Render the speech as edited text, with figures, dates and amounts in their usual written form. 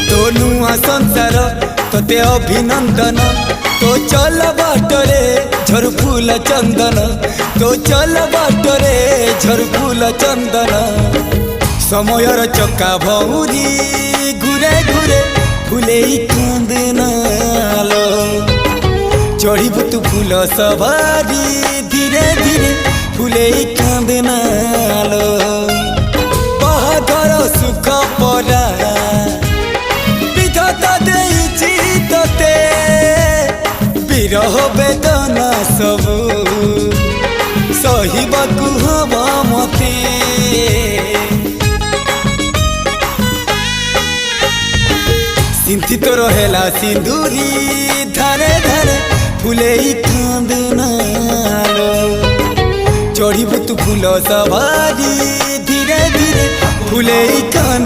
तो नुआ संसार तोते अभिनंदन तो चल बाटरे झर फूल चंदन तो चल बाटरे झर फूल चंदन समयर चक्का भौरी घुरे घुरे फूले कांदनालो चढ़ीबु तू फूल सवारी धीरे धीरे फूले कांदनालो बाहागर सुख परा विधाता देइछि तोते विरह वेदना सबु सहिबाकु हवा मते सिंथी तो रहेला सिंदूरी धारे धारे फूले कांदनालो चढ़ीबु तू फूल सवारी धीरे धीरे फूले कांद